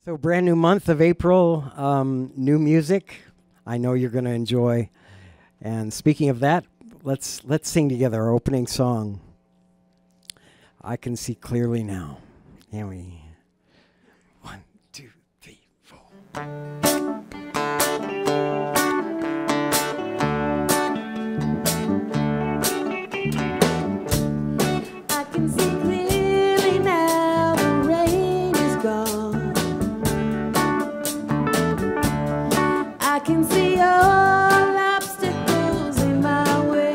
So brand new month of April, new music. I know you're going to enjoy. And speaking of that, let's sing together our opening song. I Can See Clearly Now. Here we. 1, 2, 3, 4. I can see clearly now the rain is gone. I can see all obstacles in my way.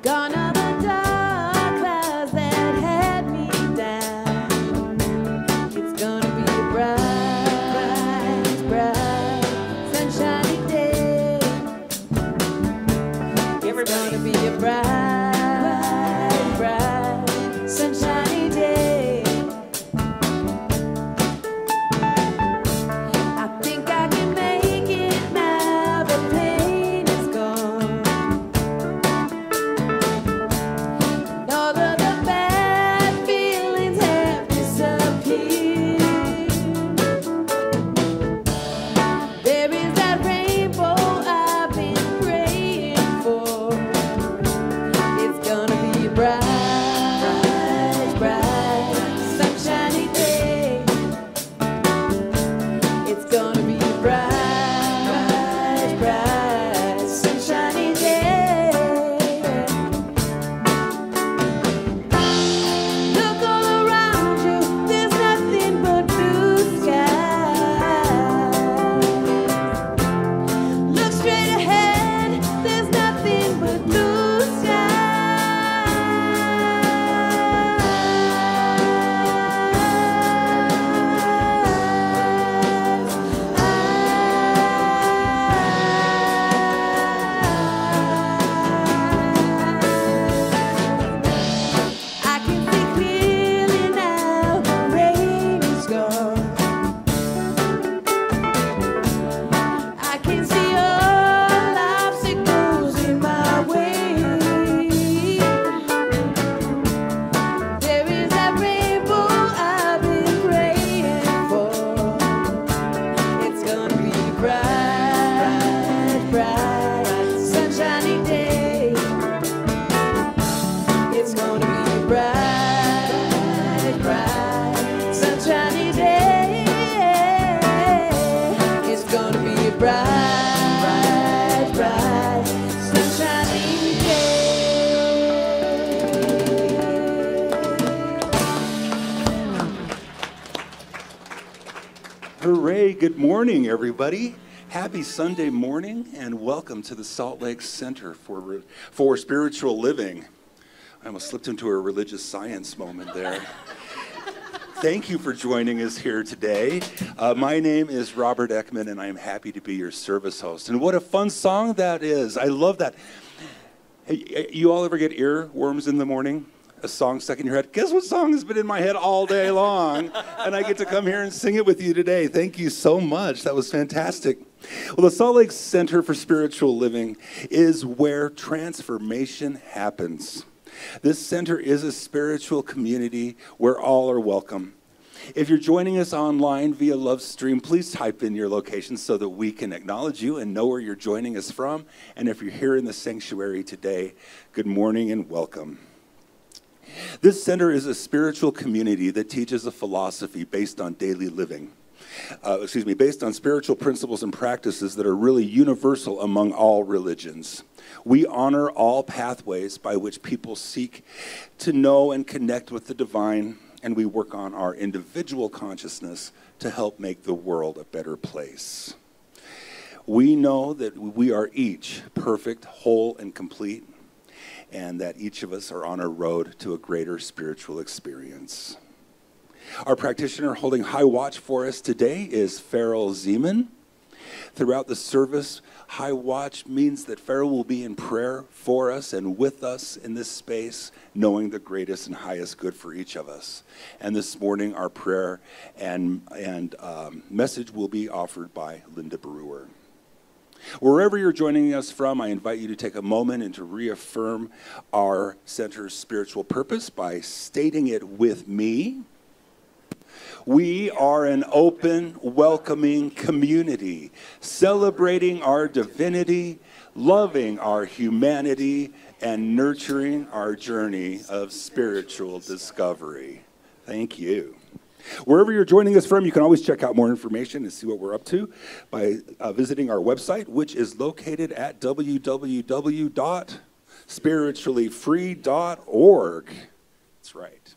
Gone are the dark clouds that had me down. It's gonna be a bright, bright, sunshiny day. It's gonna be a bright, bright, sunshiny day. I think I can make it now, the pain is gone. And all of the bad feelings have disappeared. There is that rainbow I've been praying for. It's gonna be a bright, bright, sunshiny day. It's gonna be a bright, bright, sunshiny day. Look all around you, there's nothing but blue skies. Look straight ahead, there's nothing but blue skies. I can see clearly now, the rain is gone. I can see all obstacles in my way. There is that rainbow I've been praying for. It's gonna be a bright, bright, sunshiny day. It's gonna be a bright, bright, sunshiny day. It's gonna be a bright, bright, sunshiny day. Hooray, good morning, everybody. Happy Sunday morning, and welcome to the Salt Lake Center for Spiritual Living. I almost slipped into a religious science moment there. Thank you for joining us here today. My name is Robert Ekman, and I am happy to be your service host. And what a fun song that is. I love that. Hey, you all ever get earworms in the morning? A song stuck in your head? Guess what song has been in my head all day long? And I get to come here and sing it with you today. Thank you so much. That was fantastic. Well, the Salt Lake Center for Spiritual Living is where transformation happens. This center is a spiritual community where all are welcome. If you're joining us online via live stream, please type in your location so that we can acknowledge you and know where you're joining us from. And if you're here in the sanctuary today, good morning and welcome. This center is a spiritual community that teaches a philosophy based on daily living. Based on spiritual principles and practices that are really universal among all religions. We honor all pathways by which people seek to know and connect with the divine, and we work on our individual consciousness to help make the world a better place. We know that we are each perfect, whole, and complete, and that each of us are on a road to a greater spiritual experience. Our practitioner holding high watch for us today is Farrell Zeman. Throughout the service, high watch means that Farrell will be in prayer for us and with us in this space, knowing the greatest and highest good for each of us. And this morning, our prayer and message will be offered by Linda Brewer. Wherever you're joining us from, I invite you to take a moment and to reaffirm our center's spiritual purpose by stating it with me. We are an open, welcoming community, celebrating our divinity, loving our humanity, and nurturing our journey of spiritual discovery. Thank you. Wherever you're joining us from, you can always check out more information and see what we're up to by visiting our website, which is located at www.spirituallyfree.org. That's right.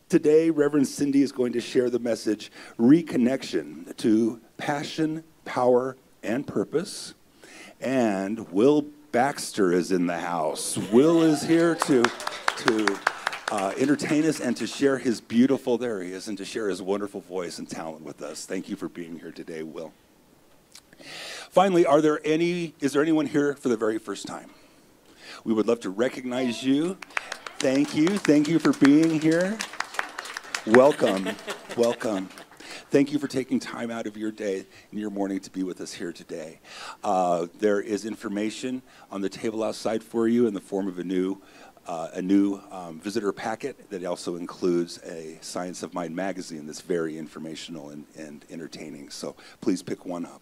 Today, Reverend Cindy is going to share the message, Reconnection to Passion, Power, and Purpose. And Will Baxter is in the house. Will is here to entertain us and to share his beautiful, there he is, and to share his wonderful voice and talent with us. Thank you for being here today, Will. Finally, is there anyone here for the very first time? We would love to recognize you. Thank you for being here. Welcome. Thank you for taking time out of your day and your morning to be with us here today. There is information on the table outside for you in the form of a new visitor packet that also includes a Science of Mind magazine that's very informational and entertaining. So please pick one up.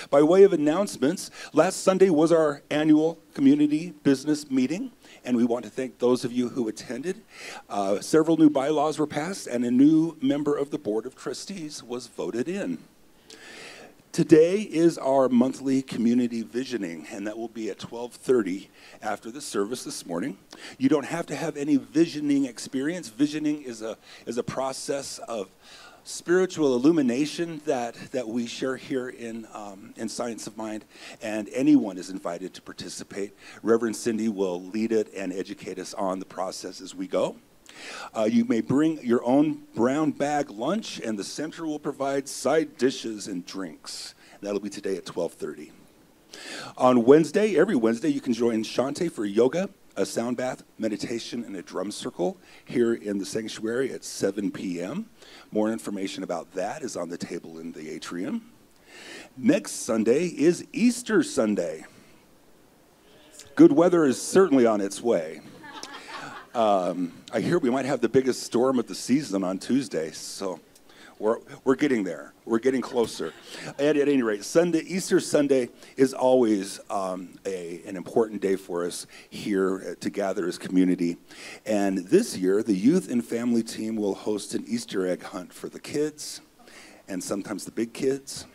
By way of announcements, last Sunday was our annual community business meeting, and we want to thank those of you who attended. Several new bylaws were passed, and a new member of the Board of Trustees was voted in. Today is our monthly community visioning, and that will be at 12:30 after the service this morning. You don't have to have any visioning experience. Visioning is a process of spiritual illumination that we share here in Science of Mind, and anyone is invited to participate. Reverend Cindy will lead it and educate us on the process as we go. You may bring your own brown bag lunch, and the center will provide side dishes and drinks. That'll be today at 12:30. On Wednesday, every Wednesday, you can join Shante for yoga, a sound bath, meditation, and a drum circle here in the sanctuary at 7 p.m. More information about that is on the table in the atrium. Next Sunday is Easter Sunday. Good weather is certainly on its way. I hear we might have the biggest storm of the season on Tuesday, so we're getting there. We're getting closer. And at any rate, Easter Sunday is always an important day for us here to gather as community. And this year, the youth and family team will host an Easter egg hunt for the kids and sometimes the big kids,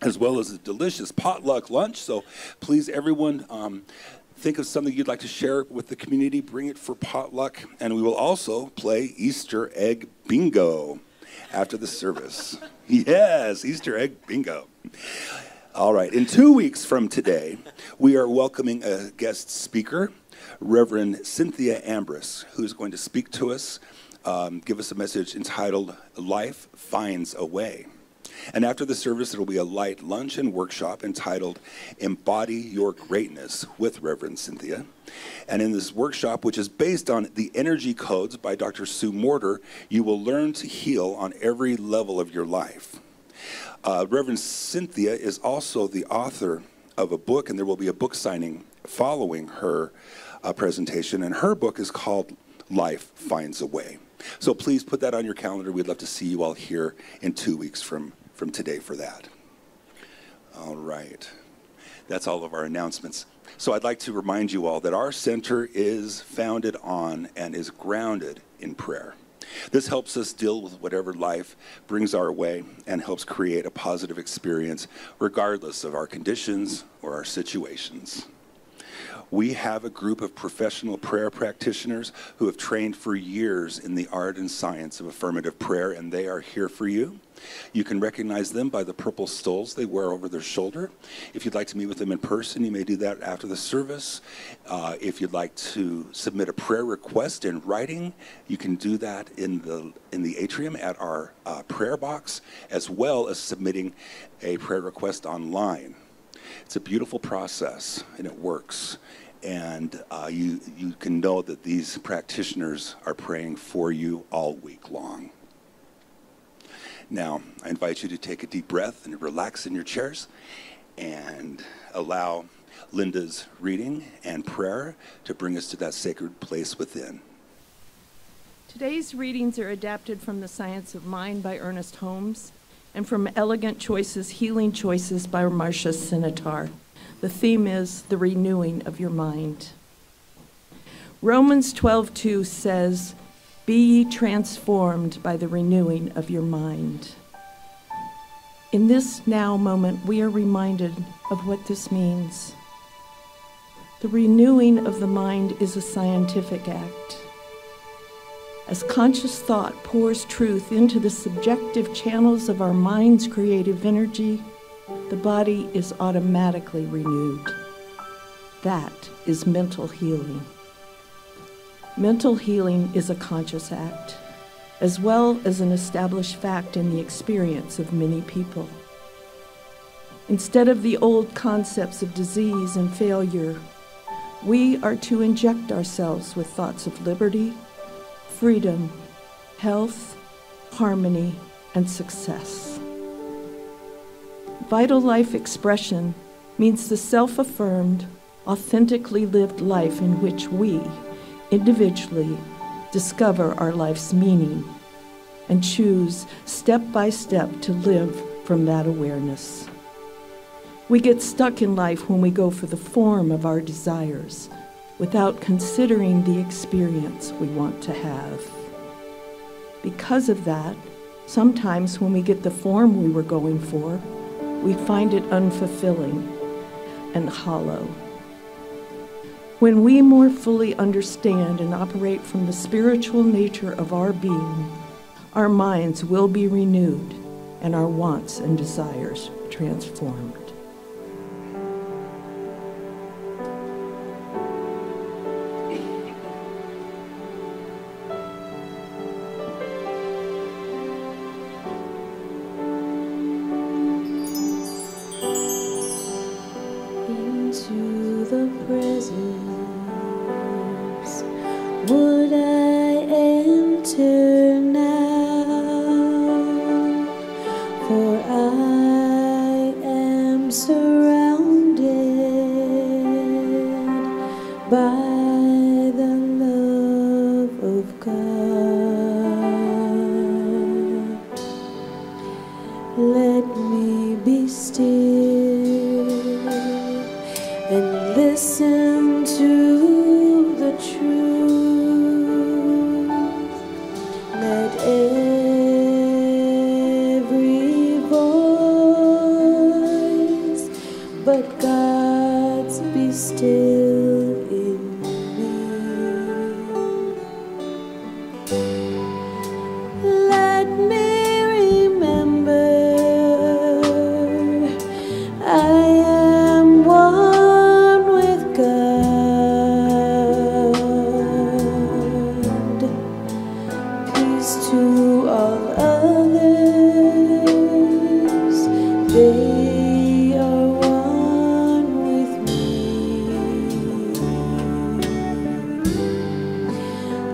as well as a delicious potluck lunch. So please, everyone, think of something you'd like to share with the community. Bring it for potluck. And we will also play Easter egg bingo after the service. Yes, Easter egg bingo. All right, in 2 weeks from today, we are welcoming a guest speaker, Reverend Cynthia Ambrose, who's going to speak to us, give us a message entitled, Life Finds a Way. And after the service, there will be a light lunch and workshop entitled Embody Your Greatness with Reverend Cynthia. And in this workshop, which is based on the energy codes by Dr. Sue Morter, you will learn to heal on every level of your life. Reverend Cynthia is also the author of a book, and there will be a book signing following her presentation. And her book is called Life Finds a Way. So please put that on your calendar. We'd love to see you all here in 2 weeks from today for that. All right. That's all of our announcements. So I'd like to remind you all that our center is founded on and is grounded in prayer. This helps us deal with whatever life brings our way and helps create a positive experience regardless of our conditions or our situations. We have a group of professional prayer practitioners who have trained for years in the art and science of affirmative prayer, and they are here for you. You can recognize them by the purple stoles they wear over their shoulder. If you'd like to meet with them in person, you may do that after the service. If you'd like to submit a prayer request in writing, you can do that in the atrium at our prayer box, as well as submitting a prayer request online. It's a beautiful process, and it works. And you can know that these practitioners are praying for you all week long. Now, I invite you to take a deep breath and relax in your chairs. and allow Linda's reading and prayer to bring us to that sacred place within. Today's readings are adapted from The Science of Mind by Ernest Holmes and from Elegant Choices, Healing Choices by Marcia Sinitar. The theme is the renewing of your mind. Romans 12:2 says, "Be ye transformed by the renewing of your mind." In this now moment, we are reminded of what this means. The renewing of the mind is a scientific act. As conscious thought pours truth into the subjective channels of our mind's creative energy, the body is automatically renewed. That is mental healing. Mental healing is a conscious act, as well as an established fact in the experience of many people. Instead of the old concepts of disease and failure, we are to inject ourselves with thoughts of liberty, freedom, health, harmony, and success. Vital life expression means the self-affirmed, authentically lived life in which we, individually, discover our life's meaning and choose step by step to live from that awareness. We get stuck in life when we go for the form of our desires without considering the experience we want to have. Because of that, sometimes when we get the form we were going for, we find it unfulfilling and hollow. When we more fully understand and operate from the spiritual nature of our being, our minds will be renewed and our wants and desires transformed. Into the presence would I enter now, for I am surrounded by the love of God. Let me be still and listen to the truth. Let every voice but God's be still in me. Let me remember I am one with God. Peace to all others, they are one with me.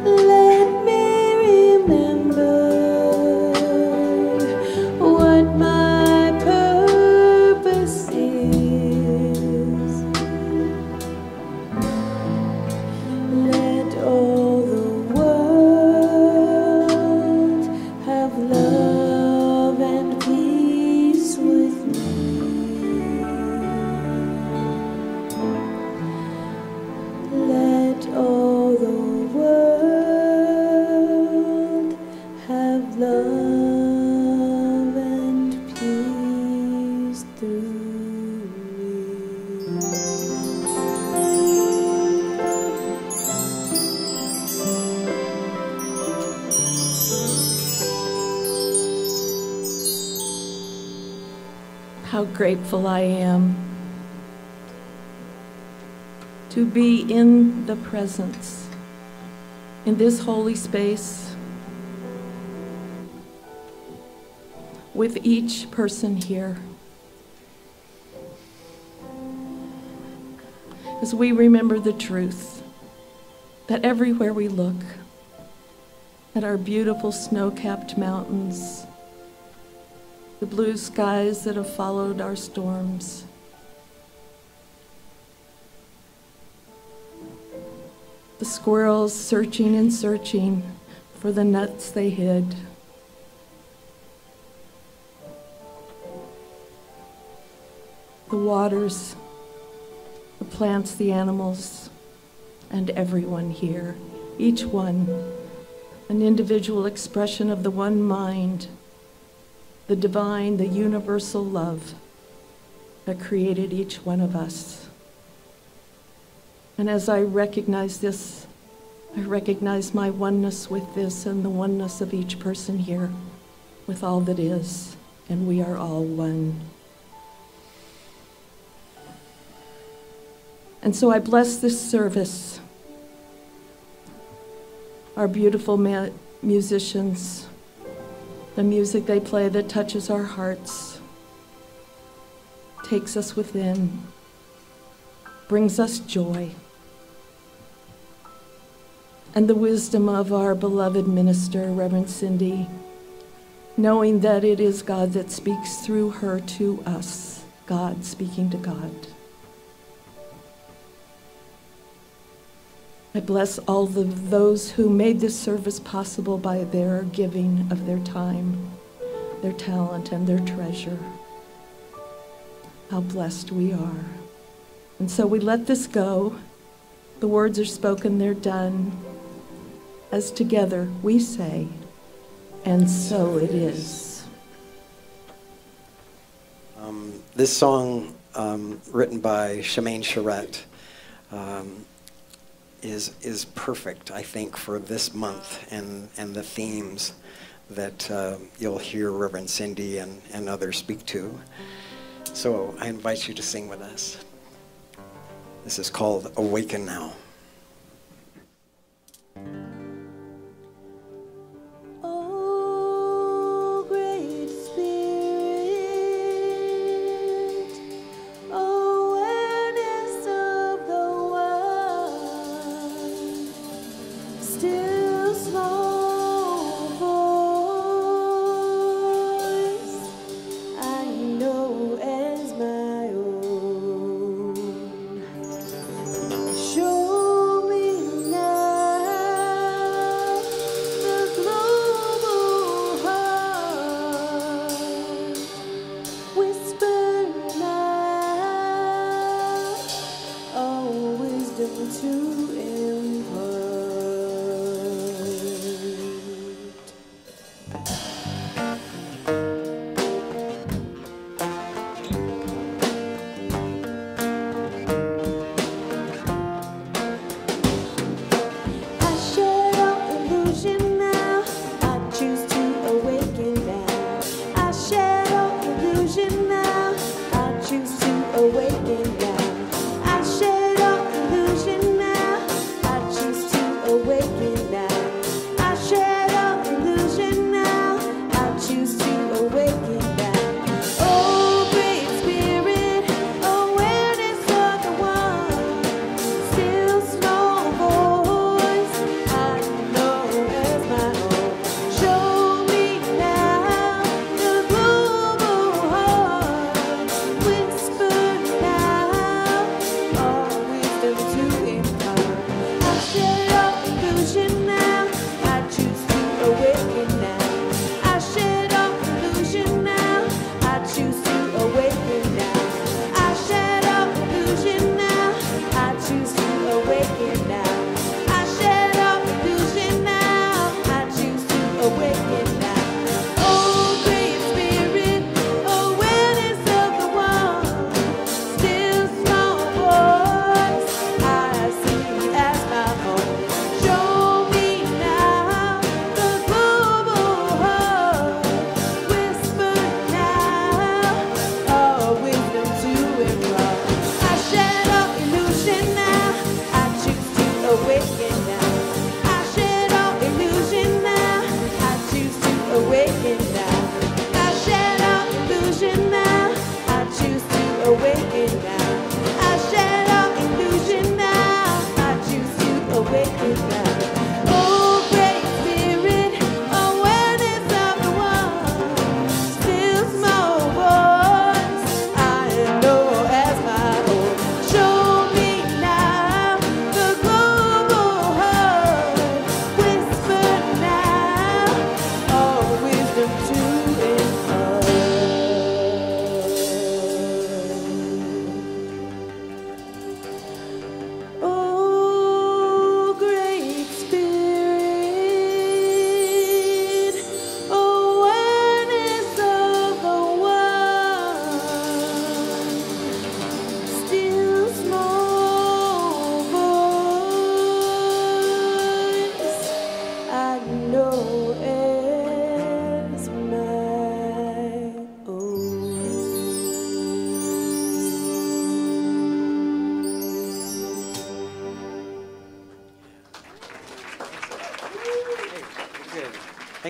Let me remember what my purpose is. Let all the world have love and peace with me. Let all the world have love and peace through me. How grateful I am to be in the presence, in this holy space, with each person here. As we remember the truth that everywhere we look, at our beautiful snow-capped mountains, the blue skies that have followed our storms, The squirrels searching and searching for the nuts they hid. The waters, the plants, the animals, and everyone here, each one, an individual expression of the one mind, the divine, the universal love that created each one of us. And as I recognize this, I recognize my oneness with this and the oneness of each person here with all that is, and we are all one. And so I bless this service, our beautiful musicians, the music they play that touches our hearts, takes us within, brings us joy, and the wisdom of our beloved minister, Reverend Cindy, knowing that it is God that speaks through her to us, God speaking to God. I bless all of those who made this service possible by their giving of their time, their talent, and their treasure. How blessed we are. And so we let this go. The words are spoken, they're done. As together we say, and so it is. This song, written by Shemaine Charette, is perfect, I think, for this month and the themes that you'll hear Reverend Cindy and others speak to. So I invite you to sing with us. This is called Awaken Now. Oh, great Spirit, awareness of the one, still small voice, I know as my own. Show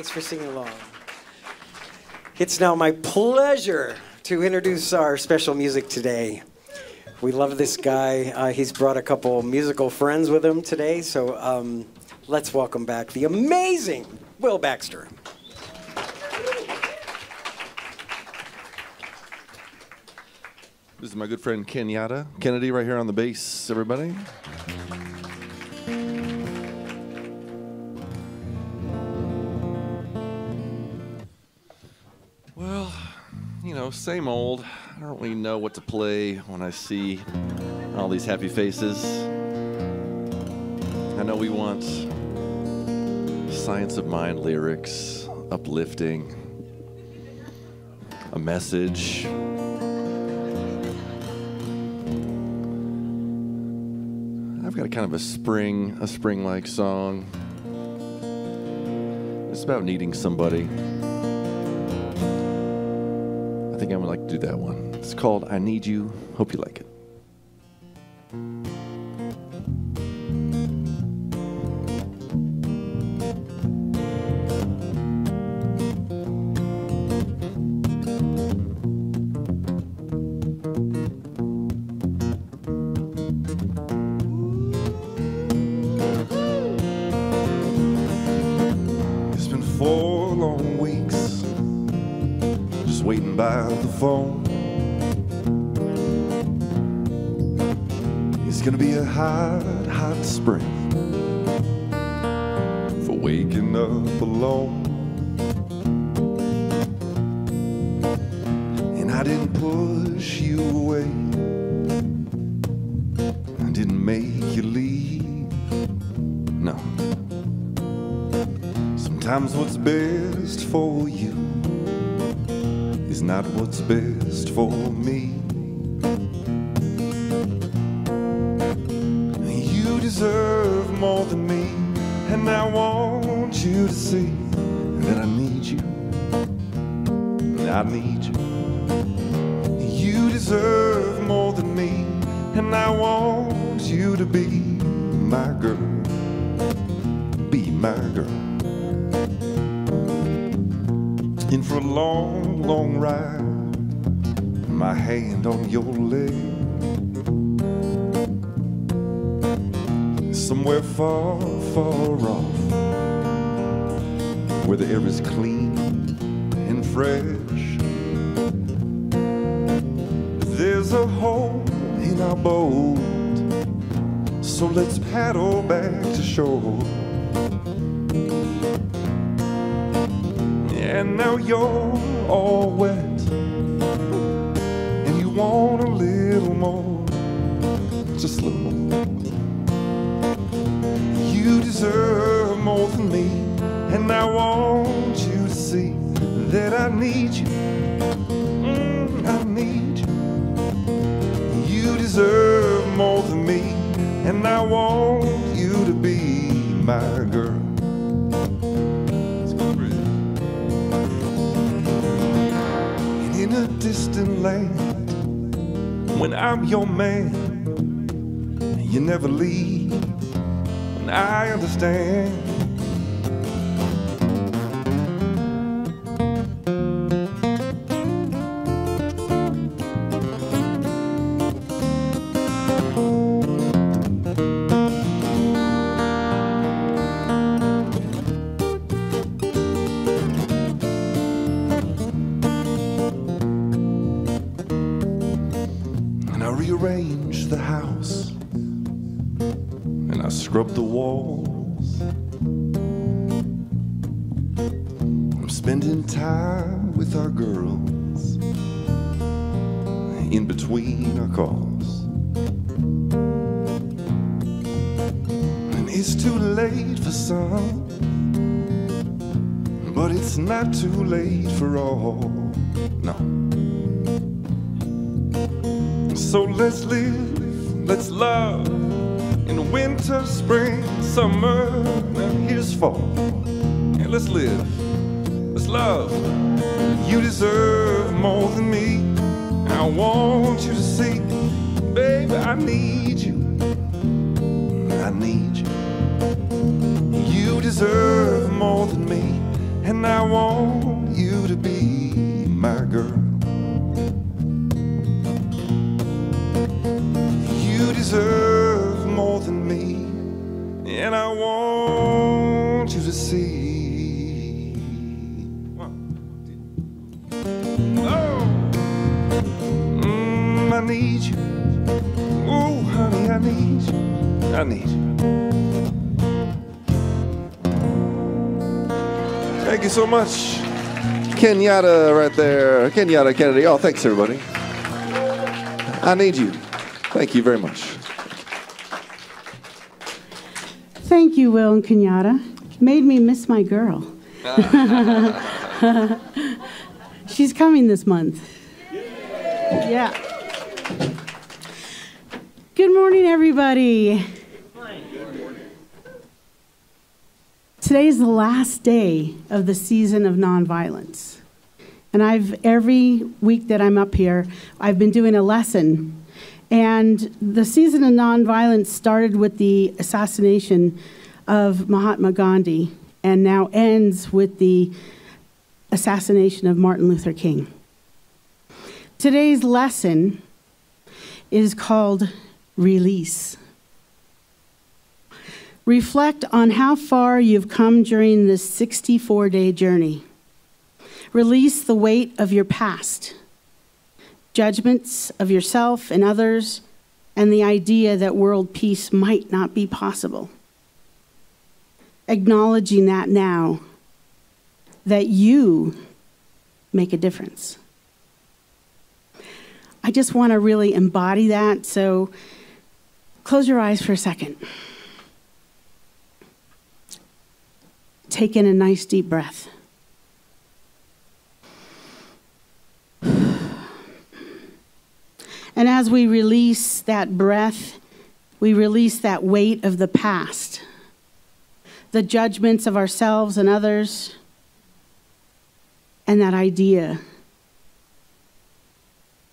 Thanks for singing along. It's now my pleasure to introduce our special music today. We love this guy. He's brought a couple musical friends with him today, so let's welcome back the amazing Will Baxter. This is my good friend Kenyatta Kennedy right here on the bass, everybody. Well, you know, same old. I don't really know what to play when I see all these happy faces. I know we want Science of Mind lyrics, uplifting, a message. I've got a kind of a spring-like song. It's about needing somebody. I think I would like to do that one. It's called I Need You. Hope you like it. It's been 4 long weeks just waiting by the phone. It's gonna be a hot, hot spring for waking up alone. And I didn't push you away, I didn't make you leave, no. Sometimes what's best for you is not what's best for me. You deserve more than me, and I want you to see that I need you. I need you. You deserve more than me, and I want you to be my girl. Be my girl. In for a long, long ride, my hand on your leg. Somewhere far, far off, where the air is clean and fresh. There's a hole in our boat, so let's paddle back to shore. And now you're all wet, and you want a little more, just a little more. You deserve more than me, and I want you to see that I need you. I need you. You deserve more than me, and I want you to be my girl. In a distant land, when I'm your man, you never leave, and I understand. Rearrange the house, and I scrub the walls. I'm spending time with our girls in between our calls. And it's too late for some, but it's not too late for all. No. So let's live, let's love, in winter, spring, summer, now here's fall. And let's live, let's love. You deserve more than me, and I want you to see, baby, I need you. I need you. You deserve more than me, and I want you to be my girl. You deserve more than me, and I want you to see. I need you. Oh, honey, I need you. I need you. Thank you so much. Kenyatta right there. Kenyatta Kennedy. Oh, thanks, everybody. I need you. Thank you very much. Thank you, Will and Kenyatta. Made me miss my girl. She's coming this month. Yeah. Good morning, everybody. Good morning. Today is the last day of the season of nonviolence. And every week that I'm up here, I've been doing a lesson. And the season of nonviolence started with the assassination of Mahatma Gandhi and now ends with the assassination of Martin Luther King. Today's lesson is called Release. Reflect on how far you've come during this 64-day journey. Release the weight of your past, judgments of yourself and others, and the idea that world peace might not be possible. Acknowledging that now, that you make a difference. I just want to really embody that, so close your eyes for a second. Take in a nice deep breath. And as we release that breath, we release that weight of the past, the judgments of ourselves and others, and that idea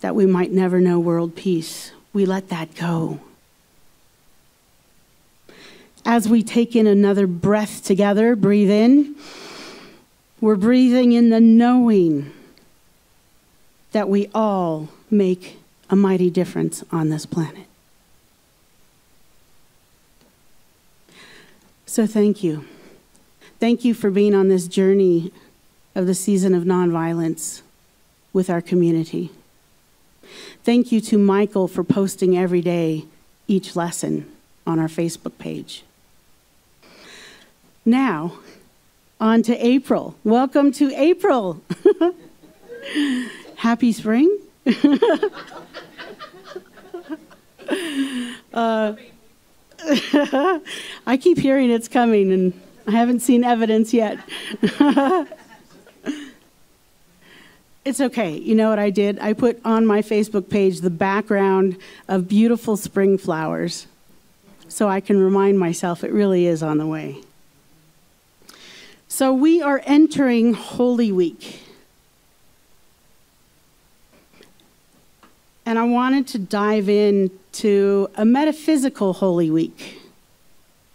that we might never know world peace. We let that go. As we take in another breath together, breathe in. We're breathing in the knowing that we all make a mighty difference on this planet. So thank you. Thank you for being on this journey of the season of nonviolence with our community. Thank you to Michael for posting every day each lesson on our Facebook page. Now, on to April. Welcome to April. Happy spring. I keep hearing it's coming, and I haven't seen evidence yet. It's okay. You know what I did? I put on my Facebook page the background of beautiful spring flowers so I can remind myself it really is on the way. So we are entering Holy Week. And I wanted to dive into a metaphysical Holy Week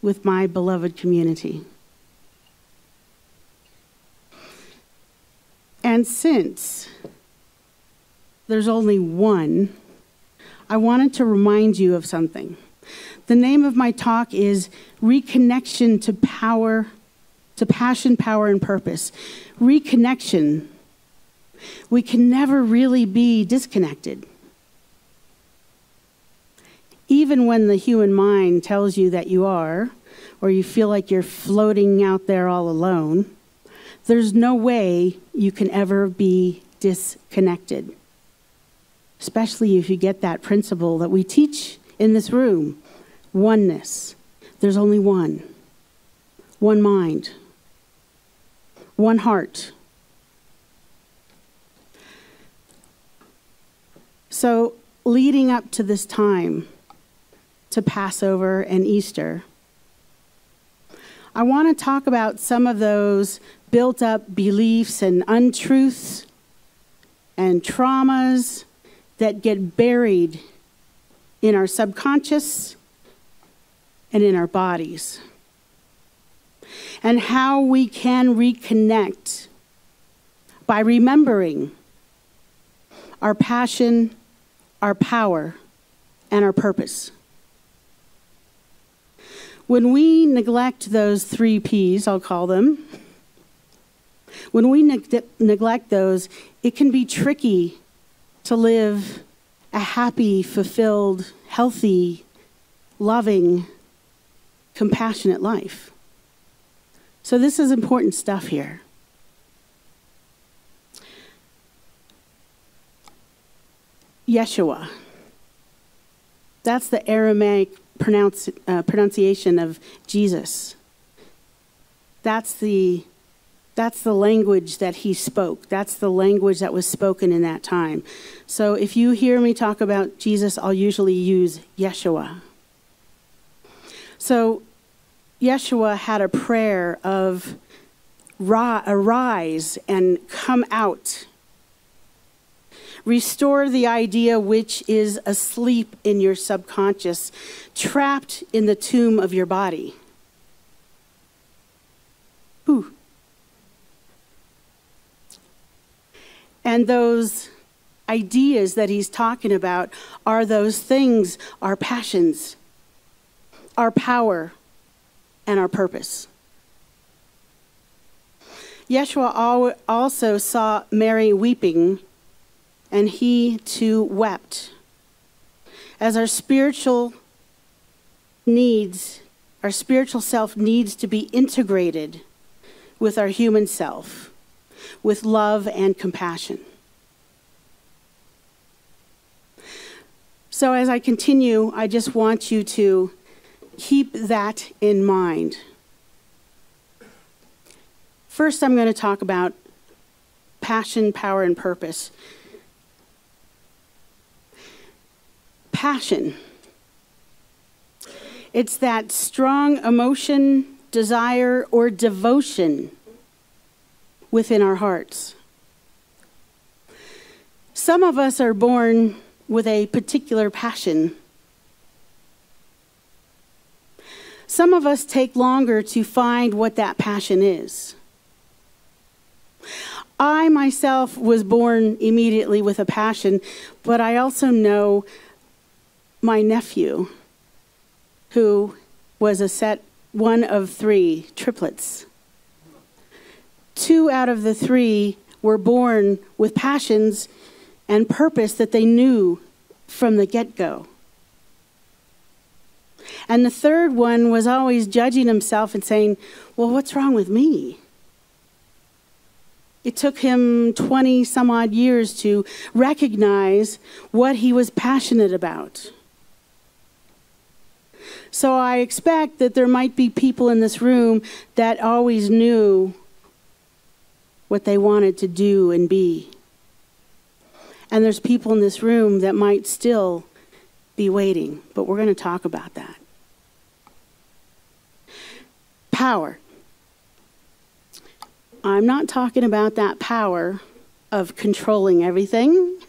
with my beloved community. And since there's only one, I wanted to remind you of something. The name of my talk is Reconnection to Power, to Passion, Power, and Purpose. Reconnection. We can never really be disconnected. Even when the human mind tells you that you are, or you feel like you're floating out there all alone, there's no way you can ever be disconnected. Especially if you get that principle that we teach in this room, oneness. There's only one mind, one heart. So leading up to this time, to Passover and Easter, I want to talk about some of those built-up beliefs and untruths and traumas that get buried in our subconscious and in our bodies. and how we can reconnect by remembering our passion, our power, and our purpose. When we neglect those 3 P's, I'll call them, when we neglect those, it can be tricky to live a happy, fulfilled, healthy, loving, compassionate life. So this is important stuff here. Yeshua. That's the Aramaic pronunciation of Jesus. That's the language that he spoke. That's the language that was spoken in that time. So if you hear me talk about Jesus, I'll usually use Yeshua. So Yeshua had a prayer of arise and come out. Restore the idea which is asleep in your subconscious, trapped in the tomb of your body. Whew. And those ideas that he's talking about are those things, our passions, our power, and our purpose. Yeshua also saw Mary weeping, and he too wept. As our spiritual self needs to be integrated with our human self, with love and compassion. So as I continue, I just want you to keep that in mind. First, I'm going to talk about passion, power, and purpose. Passion. It's that strong emotion, desire, or devotion within our hearts. Some of us are born with a particular passion. Some of us take longer to find what that passion is. I myself was born immediately with a passion, but I also know my nephew, who was one of 3 triplets. 2 out of the 3 were born with passions and purpose that they knew from the get-go. And the 3rd one was always judging himself and saying, well, what's wrong with me? It took him 20 some odd years to recognize what he was passionate about. So I expect that there might be people in this room that always knew what they wanted to do and be. And there's people in this room that might still be waiting, but we're going to talk about that. Power. I'm not talking about that power of controlling everything.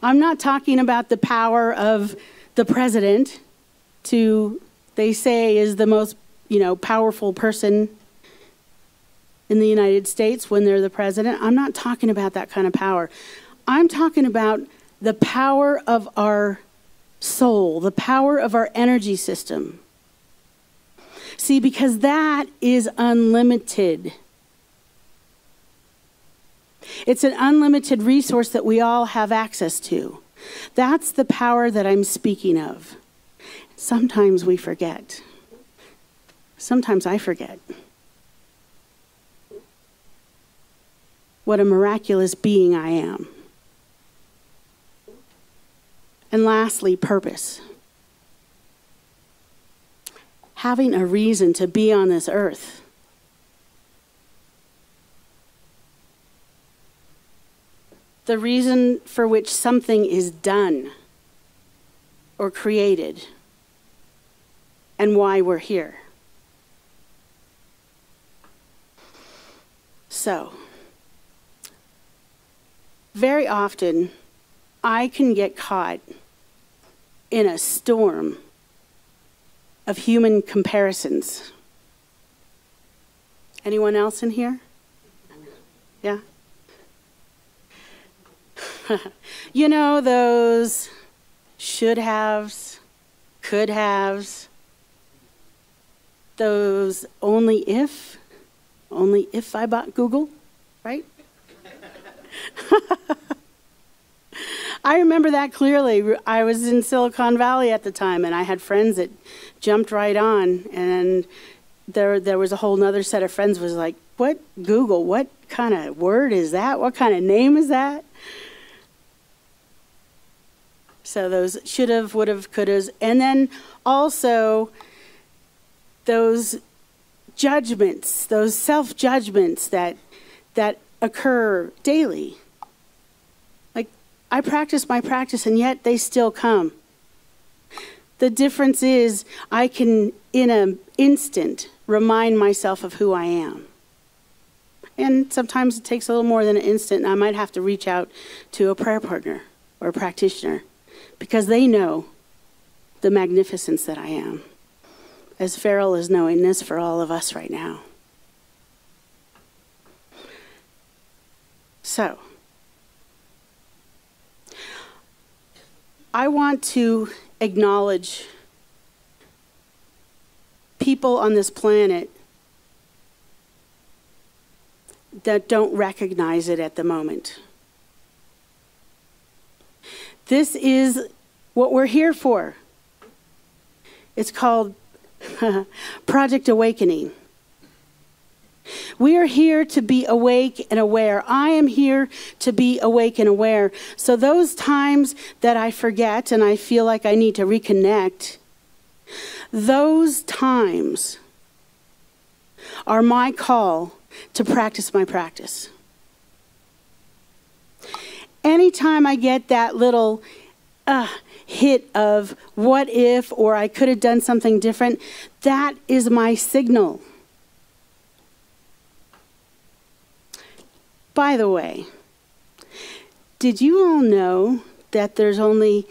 I'm not talking about the power of the president they say is the most, powerful person in the United States when they're the president. I'm not talking about that kind of power. I'm talking about the power of our soul, the power of our energy system. See, because that is unlimited. It's an unlimited resource that we all have access to. That's the power that I'm speaking of. Sometimes we forget. Sometimes I forget. What a miraculous being I am. And lastly, purpose. Having a reason to be on this earth. The reason for which something is done or created and why we're here. So, very often, I can get caught in a storm of human comparisons. Anyone else in here? Yeah? You know, those should haves, could haves, those only if I bought Google, right? I remember that clearly. I was in Silicon Valley at the time, and I had friends that jumped right on, and there was a whole nother set of friends was like, what Google? What kind of word is that? What kind of name is that? So those should have, would have, could have, and then also those judgments, those self-judgments that occur daily. Like, I practice my practice, and yet they still come. The difference is I can, in an instant, remind myself of who I am. And sometimes it takes a little more than an instant, and I might have to reach out to a prayer partner or a practitioner because they know the magnificence that I am, as Farrell is knowing this for all of us right now. So, I want to acknowledge people on this planet that don't recognize it at the moment. This is what we're here for. It's called Project Awakening. We are here to be awake and aware. I am here to be awake and aware. So those times that I forget and I feel like I need to reconnect, those times are my call to practice my practice. Anytime I get that little hit of what if, or I could have done something different, that is my signal. By the way, did you all know that there's only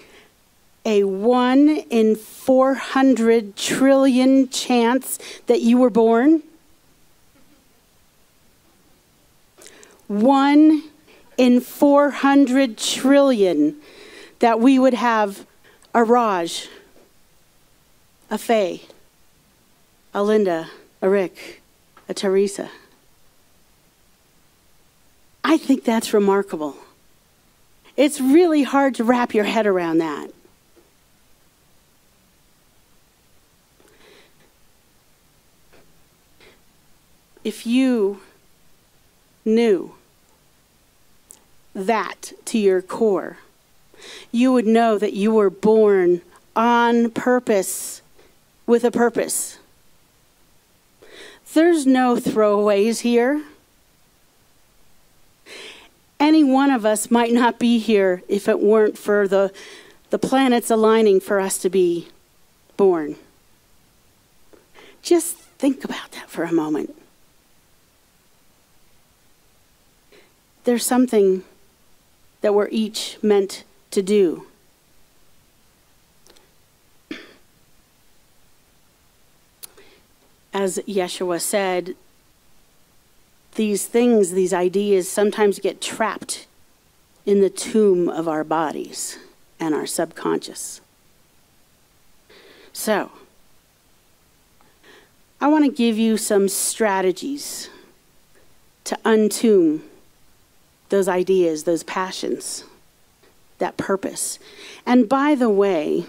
a 1 in 400 trillion chance that you were born? 1 in 400 trillion that we would have a Raj, a Faye, a Linda, a Rick, a Teresa. I think that's remarkable. It's really hard to wrap your head around that. If you knew that to your core, you would know that you were born on purpose, with a purpose. There's no throwaways here. Any one of us might not be here if it weren't for the planets aligning for us to be born. Just think about that for a moment. There's something that we're each meant to do. As Yeshua said, these things, these ideas sometimes get trapped in the tomb of our bodies and our subconscious. So, I want to give you some strategies to untomb those ideas, those passions, that purpose. And by the way,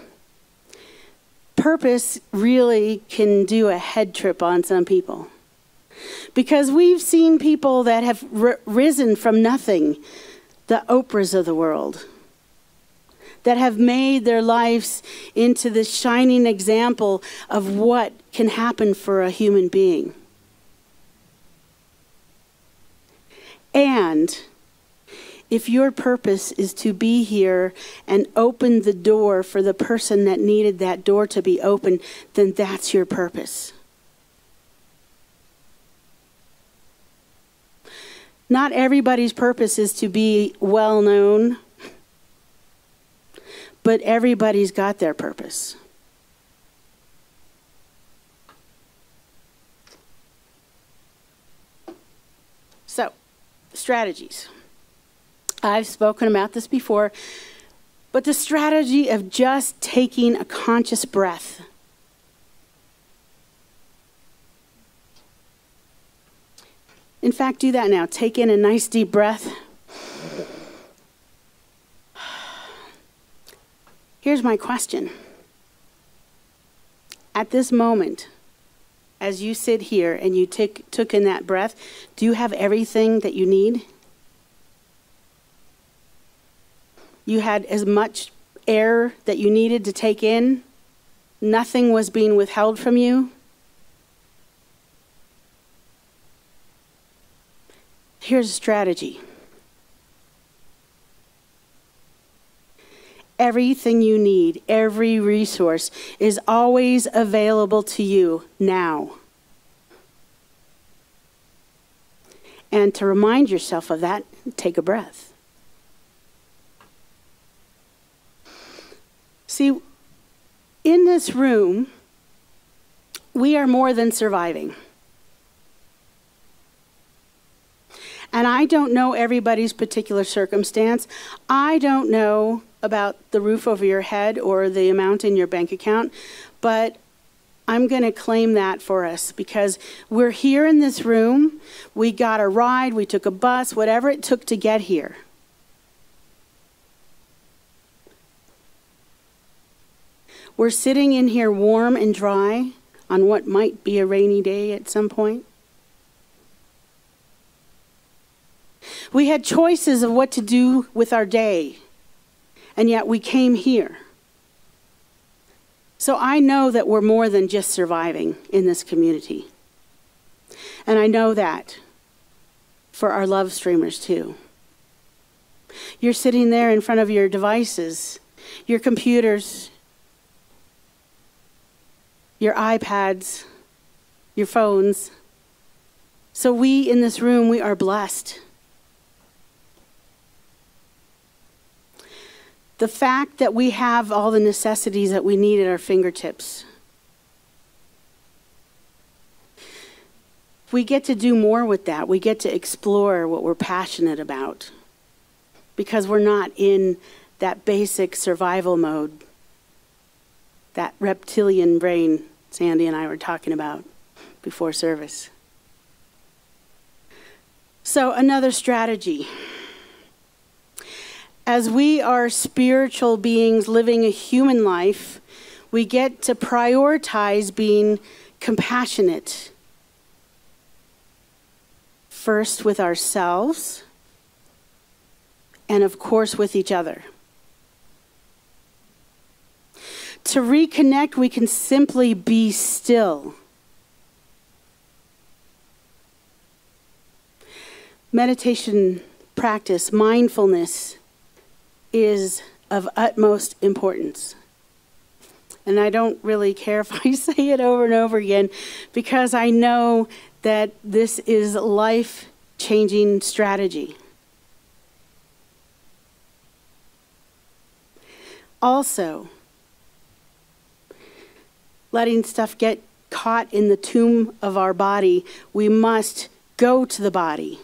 purpose really can do a head trip on some people. Because we've seen people that have risen from nothing, the Oprahs of the world, that have made their lives into this shining example of what can happen for a human being. And if your purpose is to be here and open the door for the person that needed that door to be open, then that's your purpose. Not everybody's purpose is to be well known, but everybody's got their purpose. strategies. I've spoken about this before, but the strategy of just taking a conscious breath. In fact, do that now. Take in a nice deep breath. Here's my question. At this moment, as you sit here and you took in that breath, do you have everything that you need? You had as much air that you needed to take in? Nothing was being withheld from you? Here's a strategy. Everything you need, every resource is always available to you now. And to remind yourself of that, take a breath. See, in this room, we are more than surviving. And I don't know everybody's particular circumstance. I don't know about the roof over your head or the amount in your bank account, but I'm going to claim that for us because we're here in this room. We got a ride, we took a bus, whatever it took to get here. We're sitting in here warm and dry on what might be a rainy day at some point. We had choices of what to do with our day, and yet we came here. So I know that we're more than just surviving in this community. And I know that for our love streamers too. You're sitting there in front of your devices, your computers, your iPads, your phones. So we in this room, we are blessed. The fact that we have all the necessities that we need at our fingertips. We get to do more with that. We get to explore what we're passionate about because we're not in that basic survival mode, that reptilian brain Sandy and I were talking about before service. So another strategy. As we are spiritual beings living a human life, we get to prioritize being compassionate. First with ourselves, and of course with each other. To reconnect, we can simply be still. Meditation practice, mindfulness, is of utmost importance. And I don't really care if I say it over and over again because I know that this is life-changing strategy. Also, letting stuff get caught in the tomb of our body, we must go to the body.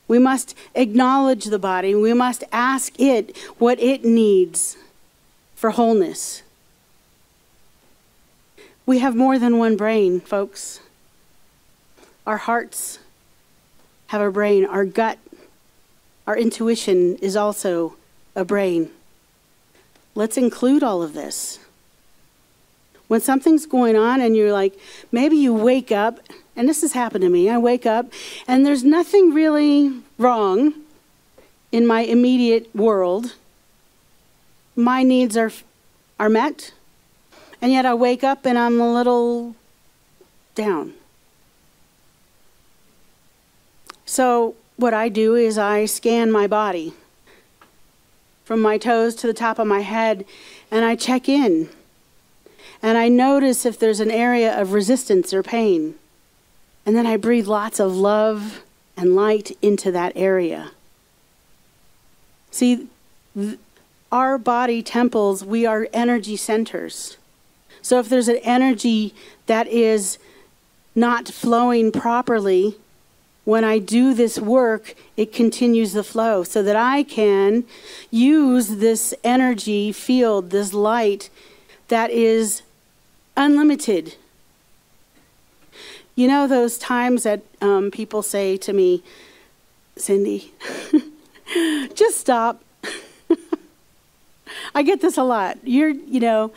We must acknowledge the body. We must ask it what it needs for wholeness. We have more than one brain, folks. Our hearts have a brain. Our gut, our intuition is also a brain. Let's include all of this. When something's going on and you're like, maybe you wake up, and this has happened to me. I wake up and there's nothing really wrong in my immediate world. My needs are met, and yet I wake up and I'm a little down. So what I do is I scan my body from my toes to the top of my head, and I check in. And I notice if there's an area of resistance or pain. And then I breathe lots of love and light into that area. See, our body temples, we are energy centers. So if there's an energy that is not flowing properly, when I do this work, it continues the flow so that I can use this energy field, this light that is unlimited. You know those times that people say to me, Cindy, just stop. I get this a lot. Why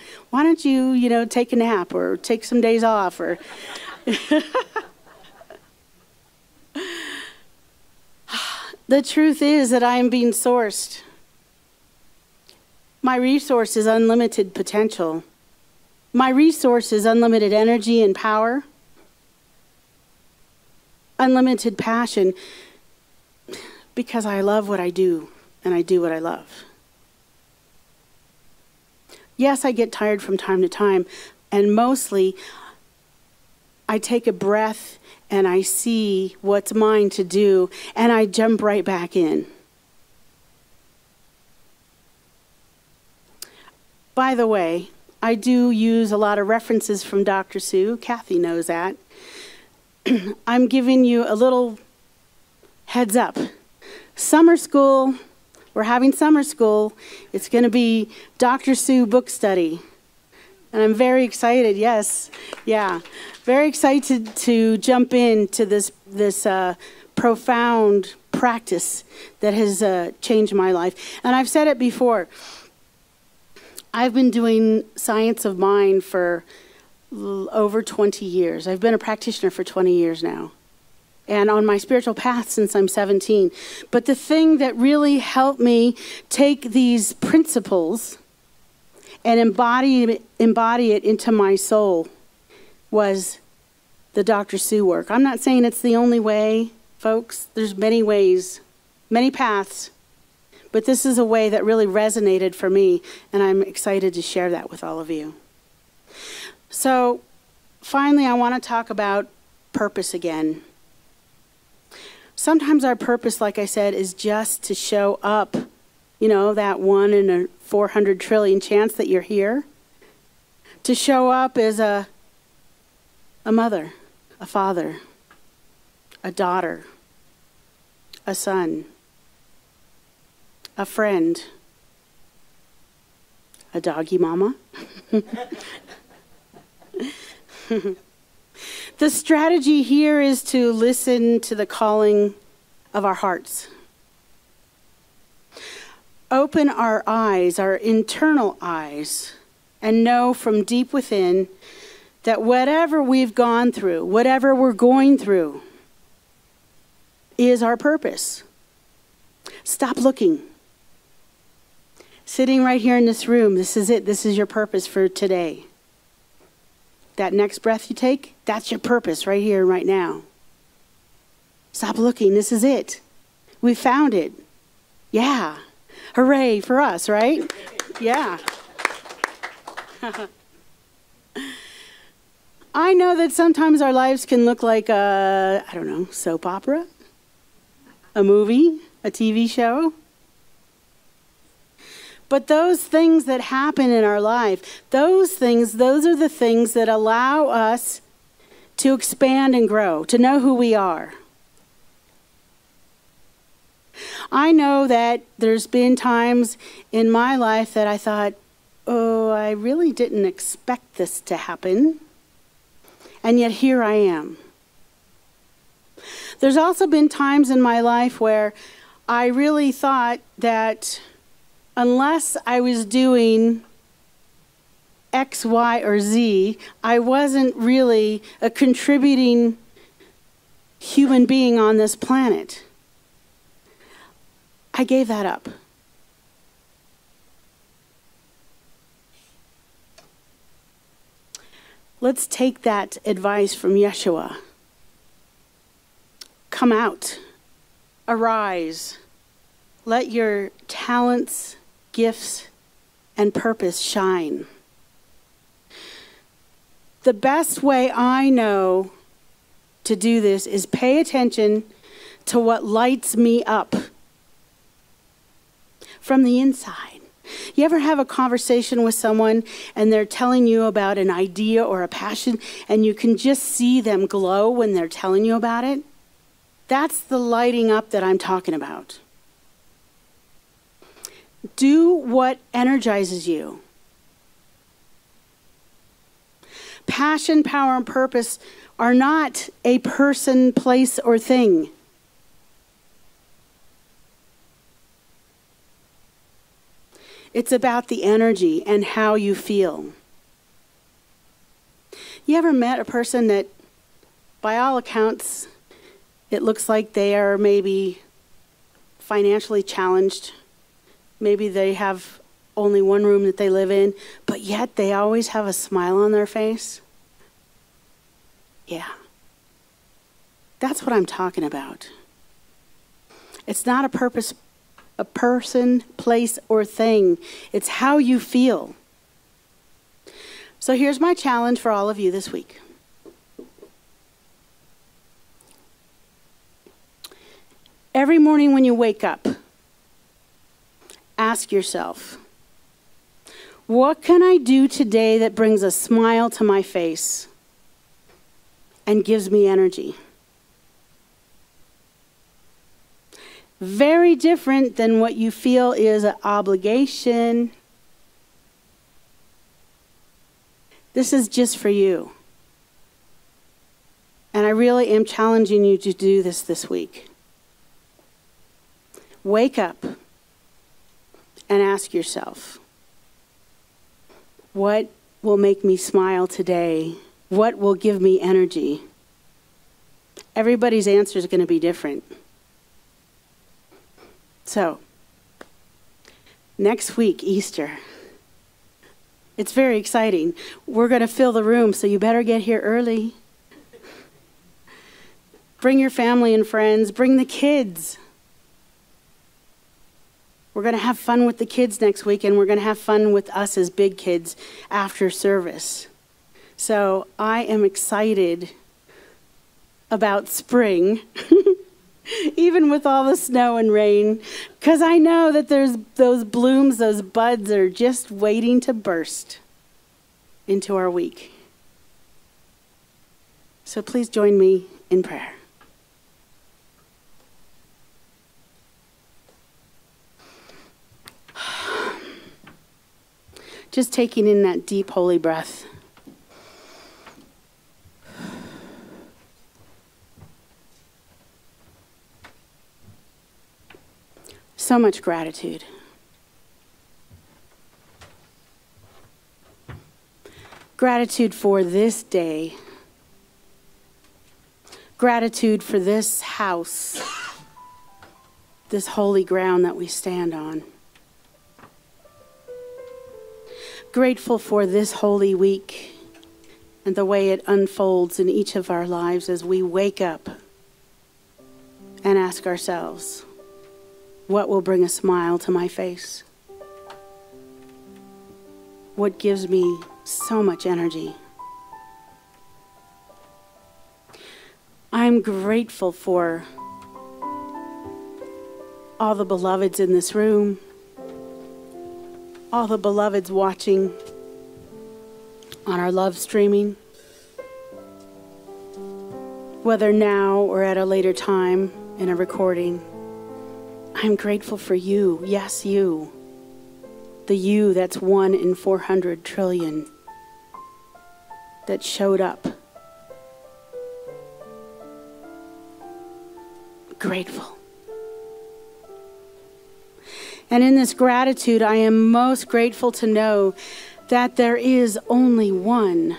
don't you, take a nap or take some days off or... The truth is that I am being sourced. My resource is unlimited potential. My resource is unlimited energy and power, unlimited passion, because I love what I do and I do what I love. Yes, I get tired from time to time, and mostly I take a breath and I see what's mine to do, and I jump right back in. By the way, I do use a lot of references from Dr. Sue. Kathy knows that. I'm giving you a little heads up. Summer school, we're having summer school. It's going to be Dr. Sue book study. And I'm very excited, yes. Yeah. Very excited to jump into this profound practice that has changed my life. And I've said it before. I've been doing science of mind for over 20 years. I've been a practitioner for 20 years now. And on my spiritual path since I'm 17. But the thing that really helped me take these principles and embody it into my soul was the Dr. Sue work. I'm not saying it's the only way, folks. There's many ways, many paths. But this is a way that really resonated for me, and I'm excited to share that with all of you. So, finally, I want to talk about purpose again. Sometimes our purpose, like I said, is just to show up. That 1 in a 400 trillion chance that you're here. To show up as a mother, a father, a daughter, a son, a friend, a doggy mama. The strategy here is to listen to the calling of our hearts. Open our eyes, our internal eyes, and know from deep within that whatever we've gone through, whatever we're going through, is our purpose. Stop looking. Sitting right here in this room, this is it. This is your purpose for today. That next breath you take, that's your purpose right here and right now. Stop looking. This is it. We found it. Yeah. Hooray for us, right? Yeah. I know that sometimes our lives can look like a, soap opera, a movie, a TV show. But those things that happen in our life, those are the things that allow us to expand and grow, to know who we are. I know that there's been times in my life that I thought, oh, I really didn't expect this to happen. And yet here I am. There's also been times in my life where I really thought that unless I was doing X, Y, or Z, I wasn't really a contributing human being on this planet. I gave that up. Let's take that advice from Yeshua. Come out. Arise. Let your talents, gifts, and purpose shine. The best way I know to do this is pay attention to what lights me up from the inside. You ever have a conversation with someone and they're telling you about an idea or a passion and you can just see them glow when they're telling you about it? That's the lighting up that I'm talking about. Do what energizes you. Passion, power, and purpose are not a person, place, or thing. It's about the energy and how you feel. You ever met a person that, by all accounts, it looks like they are maybe financially challenged? Maybe they have only one room that they live in, but yet they always have a smile on their face? Yeah. That's what I'm talking about. It's not a purpose, a person, place, or thing. It's how you feel. So here's my challenge for all of you this week. Every morning when you wake up, ask yourself, what can I do today that brings a smile to my face and gives me energy? Very different than what you feel is an obligation. This is just for you. And I really am challenging you to do this week. Wake up and ask yourself, what will make me smile today? What will give me energy? Everybody's answer is going to be different. So, next week, Easter. It's very exciting. We're going to fill the room, so you better get here early. Bring your family and friends. Bring the kids. We're going to have fun with the kids next week, and we're going to have fun with us as big kids after service. So I am excited about spring, even with all the snow and rain, because I know that there's those blooms, those buds are just waiting to burst into our week. So please join me in prayer. Just taking in that deep, holy breath. So much gratitude. Gratitude for this day. Gratitude for this house, this holy ground that we stand on. Grateful for this holy week and the way it unfolds in each of our lives as we wake up and ask ourselves, what will bring a smile to my face? What gives me so much energy? I'm grateful for all the beloveds in this room, all the beloveds watching on our love streaming, whether now or at a later time in a recording. I'm grateful for you, yes, you, the you that's 1 in 400 trillion that showed up. Grateful. And in this gratitude, I am most grateful to know that there is only one.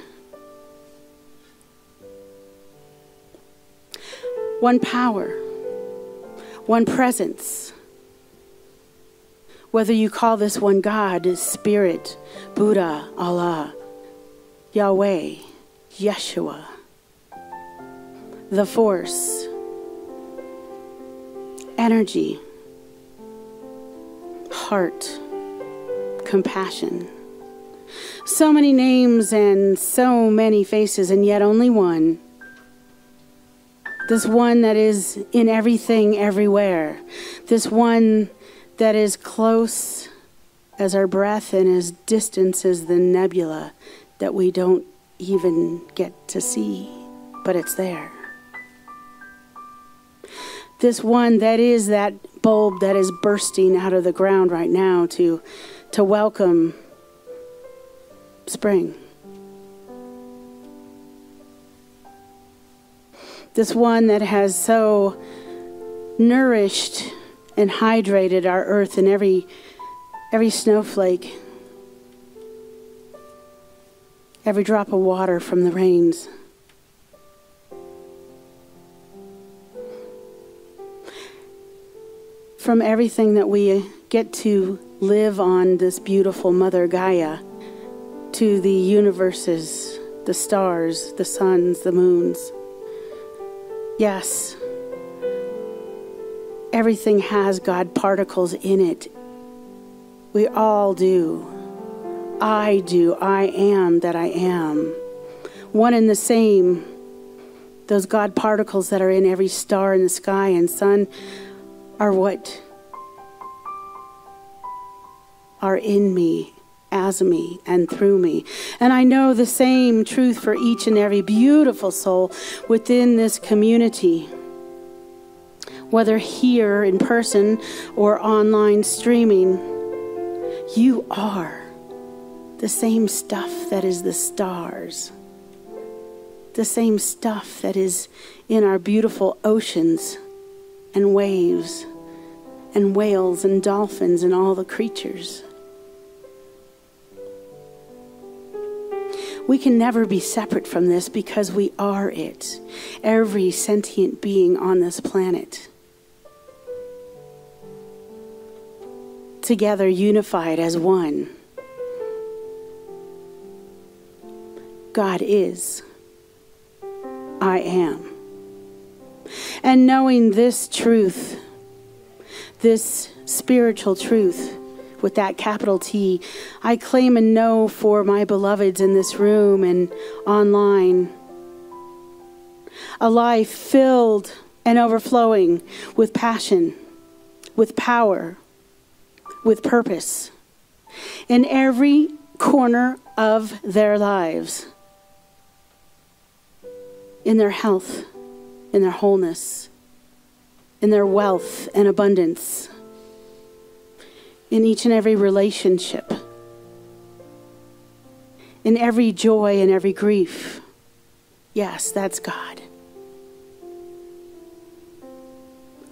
One power, one presence. Whether you call this one God, Spirit, Buddha, Allah, Yahweh, Yeshua, the Force, energy, heart, compassion. So many names and so many faces, and yet only one. This one that is in everything, everywhere. This one that is close as our breath and as distant as the nebula that we don't even get to see, but it's there. This one that is that bulb that is bursting out of the ground right now to welcome spring. This one that has so nourished and hydrated our earth and every snowflake, every drop of water from the rains. From everything that we get to live on this beautiful Mother Gaia, to the universes, the stars, the suns, the moons. Yes, everything has God particles in it. We all do. I do. I am that I am. One and the same. Those God particles that are in every star in the sky and sun are what are in me, as me, and through me. And I know the same truth for each and every beautiful soul within this community. Whether here in person or online streaming, you are the same stuff that is the stars. The same stuff that is in our beautiful oceans and waves and whales and dolphins and all the creatures. We can never be separate from this because we are it. Every sentient being on this planet. Together, unified as one. God is. I am. And knowing this truth, this spiritual truth, with that capital T, I claim and know for my beloveds in this room and online. A life filled and overflowing with passion, with power, with purpose in every corner of their lives. In their health, in their wholeness, in their wealth and abundance. In each and every relationship, in every joy and every grief. Yes, that's God.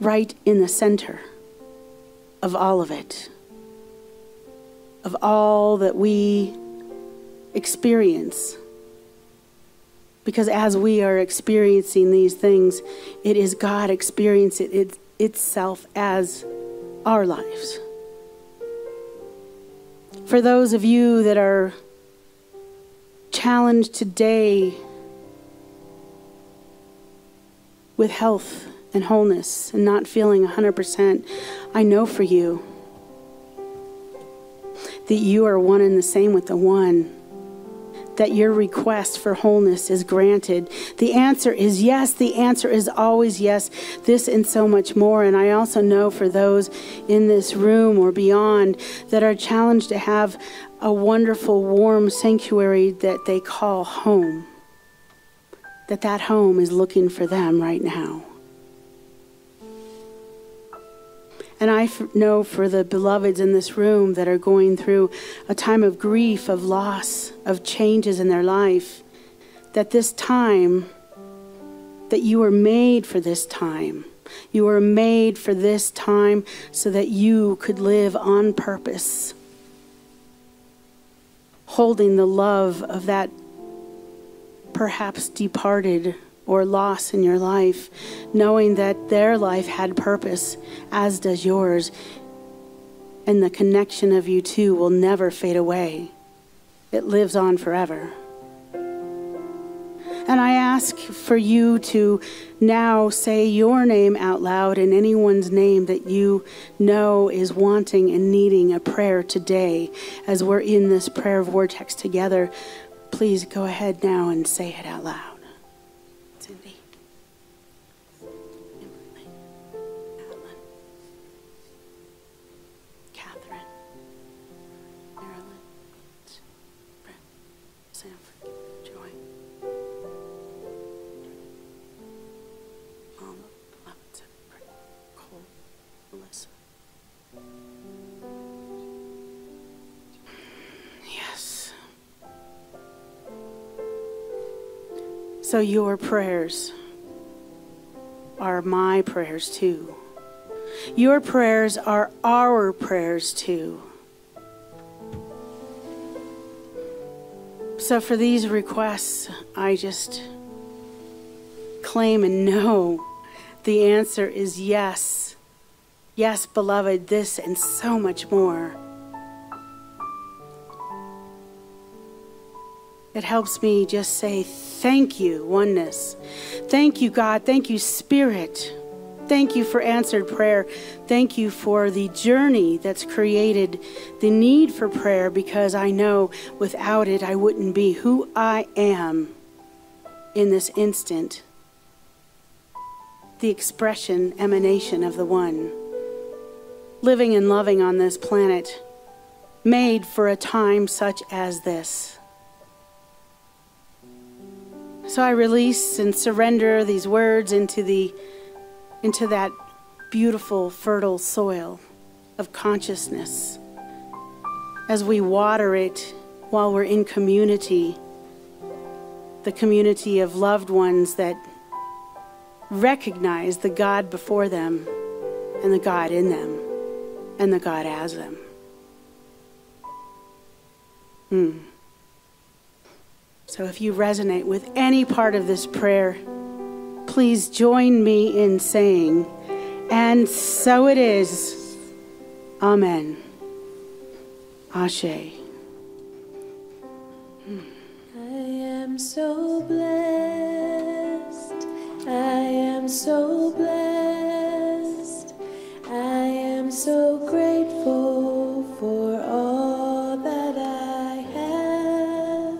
Right in the center of all of it, of all that we experience. Because as we are experiencing these things, it is God experiencing it itself as our lives. For those of you that are challenged today with health and wholeness and not feeling 100%, I know for you that you are one and the same with the one, that your request for wholeness is granted. The answer is yes. The answer is always yes. This and so much more. And I also know for those in this room or beyond that are challenged to have a wonderful, warm sanctuary that they call home, that home is looking for them right now. And I know for the beloveds in this room that are going through a time of grief, of loss, of changes in their life, that this time, that you were made for this time. You were made for this time so that you could live on purpose, holding the love of that perhaps departed or loss in your life, knowing that their life had purpose, as does yours, and the connection of you two will never fade away. It lives on forever. And I ask for you to now say your name out loud and anyone's name that you know is wanting and needing a prayer today as we're in this prayer vortex together. Please go ahead now and say it out loud. Cindy. Emily. Alan. Catherine. Marilyn. Brent. Sanford. Joy. Mama. Beloved. Yes. So your prayers are my prayers too. Your prayers are our prayers too. So for these requests, I just claim and know the answer is yes. Yes, beloved, this and so much more. It helps me just say thank you, oneness. Thank you, God. Thank you, Spirit. Thank you for answered prayer. Thank you for the journey that's created the need for prayer, because I know without it I wouldn't be who I am in this instant. The expression, emanation of the One, living and loving on this planet, made for a time such as this. So I release and surrender these words into that beautiful, fertile soil of consciousness as we water it while we're in community, the community of loved ones that recognize the God before them and the God in them and the God as them. So if you resonate with any part of this prayer, please join me in saying, and so it is. Amen. Ashe. I am so blessed. I am so blessed. I am so grateful for all that I have.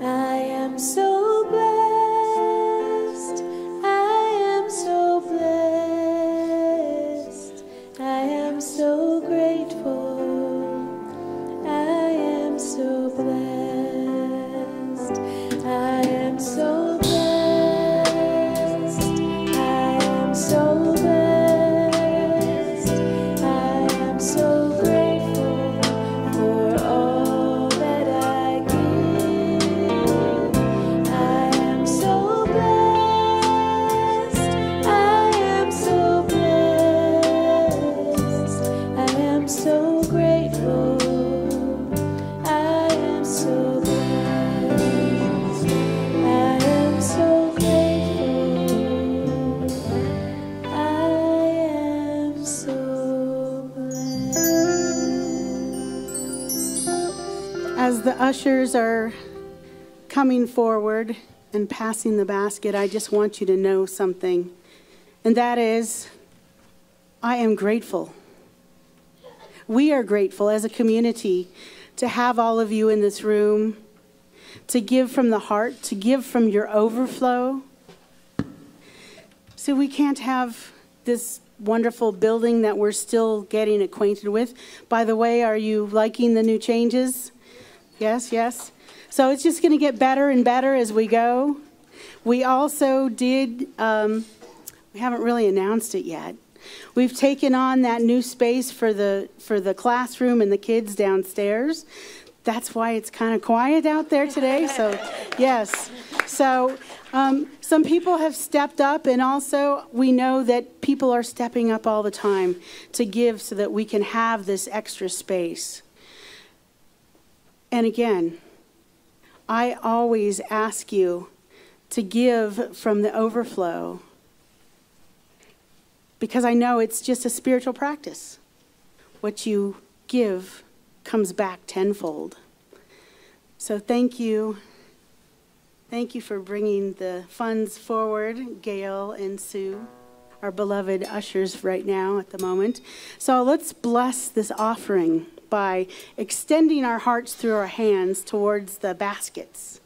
I am so blessed. I am so blessed. I am so grateful. I am so blessed. I am so blessed. I am so blessed. I am so grateful for all that I give. I am so blessed. I am so blessed. I am so grateful. I am so blessed. I am so grateful. I am so blessed. As the ushers are coming forward and passing the basket, I just want you to know something. And that is, I am grateful. We are grateful as a community to have all of you in this room, to give from the heart, to give from your overflow. So we can't have this wonderful building that we're still getting acquainted with. By the way, are you liking the new changes? Yes, yes. So it's just going to get better and better as we go. We also did, we haven't really announced it yet. We've taken on that new space for the classroom and the kids downstairs. That's why it's kind of quiet out there today. So, yes. So some people have stepped up, and also we know that people are stepping up all the time to give so that we can have this extra space. And again, I always ask you to give from the overflow, because I know it's just a spiritual practice. What you give comes back tenfold. So thank you. Thank you for bringing the funds forward, Gail and Sue, our beloved ushers right now at the moment. So let's bless this offering by extending our hearts through our hands towards the baskets.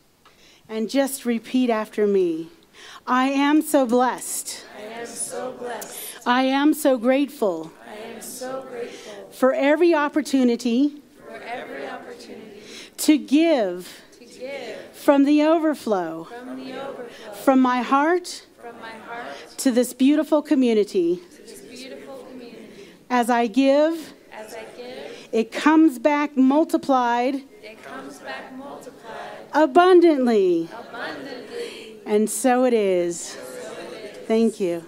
And just repeat after me. I am so blessed. I am so blessed. I am so grateful. I am so grateful For every opportunity for every opportunity to give to give from the overflow, from the overflow, from my heart from my heart to this beautiful community. to this beautiful community. As I give, it comes back multiplied. Abundantly. And so it is. Thank you.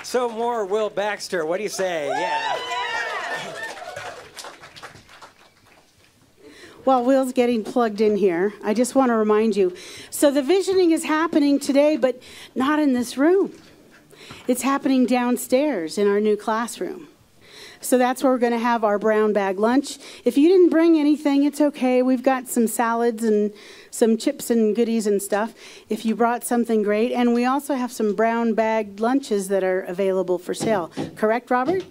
So more Will Baxter. What do you say? Yeah. While Will's getting plugged in here, I just want to remind you. So the visioning is happening today, but not in this room. It's happening downstairs in our new classroom. So that's where we're going to have our brown bag lunch. If you didn't bring anything, it's okay. We've got some salads and some chips and goodies and stuff. If you brought something, great. And we also have some brown bag lunches that are available for sale. Correct, Robert?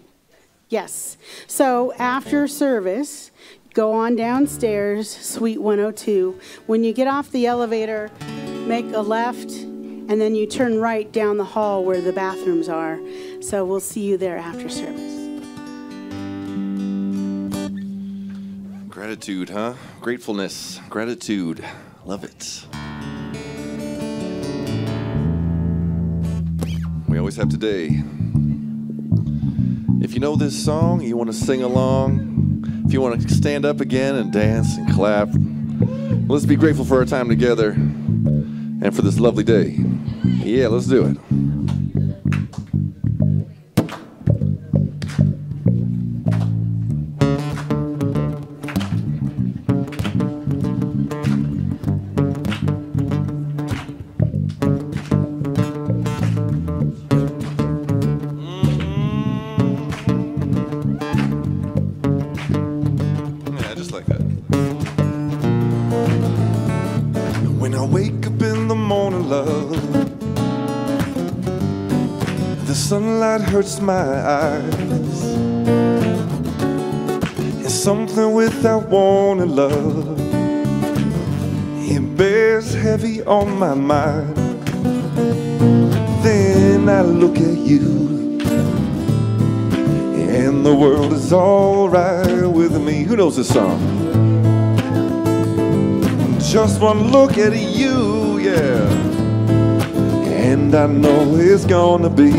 Yes. So after service, go on downstairs, Suite 102. When you get off the elevator, make a left, and then you turn right down the hall where the bathrooms are. So we'll see you there after service. Gratitude, huh? Gratefulness, gratitude. Love it. We always have today. If you know this song, you want to sing along, if you want to stand up again and dance and clap, let's be grateful for our time together and for this lovely day. Yeah, let's do it. Sunlight hurts my eyes. It's something without wanting love. It bears heavy on my mind. Then I look at you, and the world is alright with me. Who knows this song? Just one look at you, yeah, and I know it's gonna be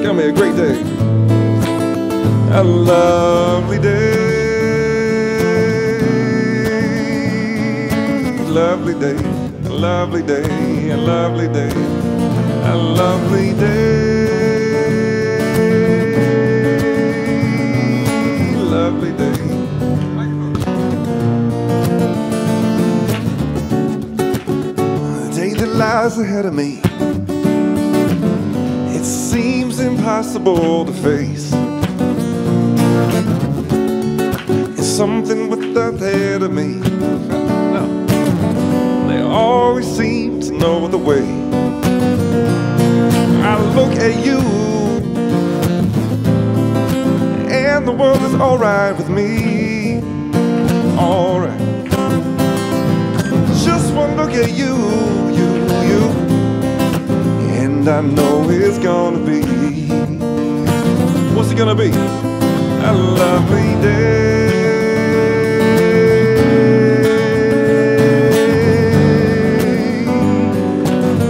a great day, a lovely day, lovely day, lovely day, a lovely day, a lovely day, lovely day. The day that lies ahead of me, it seems impossible to face. It's something without ahead of me. No. They always seem to know the way. I look at you, and the world is alright with me. Alright. Just one look at you, you. And I know it's gonna be gonna be a lovely day.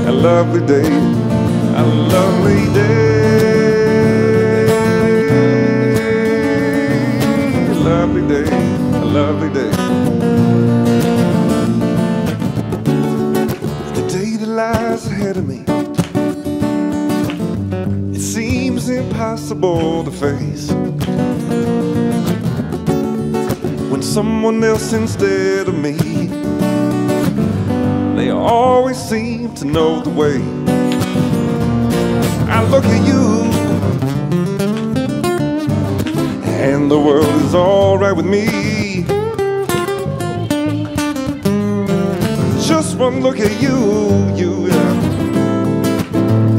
A lovely day, a lovely day. A lovely day, a lovely day. The day that lies ahead of me, it seems impossible to face. When someone else instead of me, they always seem to know the way. I look at you, and the world is all right with me. Just one look at you,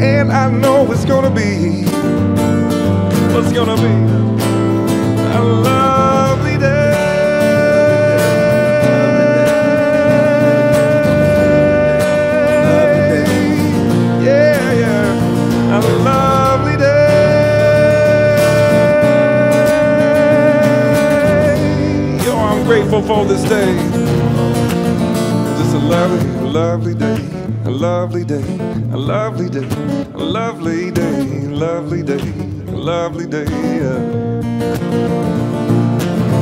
and I know it's gonna be, what's gonna be a lovely day. A lovely day. Yo, I'm grateful for this day. Just a lovely, lovely day. A lovely day. A lovely day. A lovely day. Lovely day. A lovely day.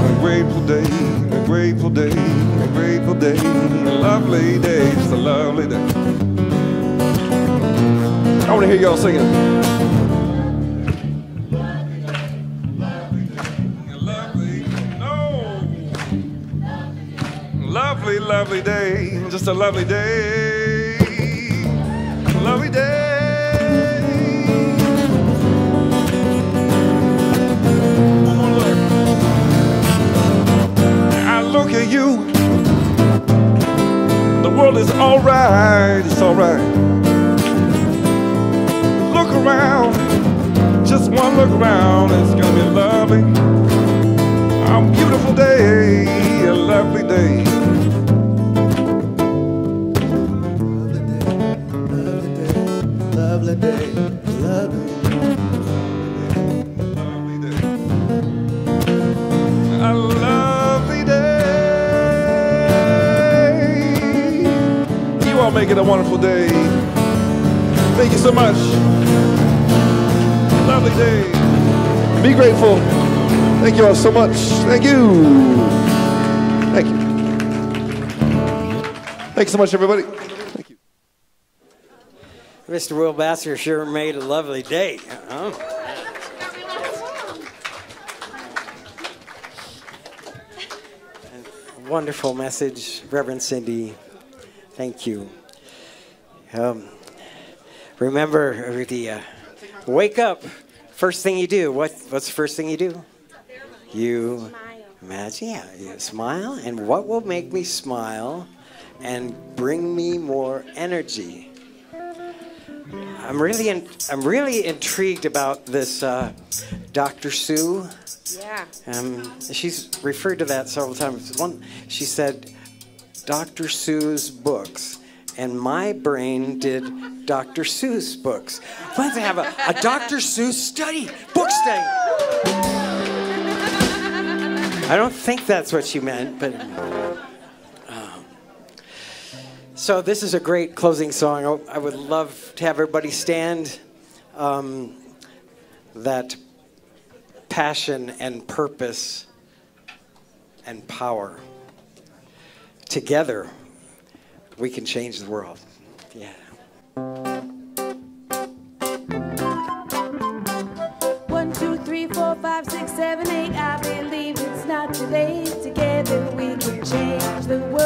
A grateful day. A grateful day. A grateful day. A lovely day. Just a lovely day. I want to hear y'all singing. Lovely, lovely day. Just a lovely day. Lovely day. One more look. I look at you. The world is all right. It's all right. Look around, just one look around, it's gonna be lovely. A beautiful day, a lovely day. Lovely day, lovely day. A lovely day. You all make it a wonderful day. Thank you so much. Lovely day. Be grateful. Thank you all so much. Thank you. Thank you. Thank you so much, everybody. Thank you. Mr. Will Baxter sure made a lovely day. Wonderful message, Reverend Cindy. Thank you. Remember, the wake up. First thing you do. What's the first thing you do? You imagine, yeah, you smile. And what will make me smile and bring me more energy? I'm really intrigued about this Dr. Sue. Yeah. She's referred to that several times. She said, Dr. Sue's books. And my brain did Dr. Seuss books. Let's have a Dr. Seuss book study. I don't think that's what she meant, but... So this is a great closing song. I would love to have everybody stand. That passion and purpose and power. Together, we can change the world. Yeah. 1, 2, 3, 4, 5, 6, 7, 8. I believe it's not too late. Together we can change the world.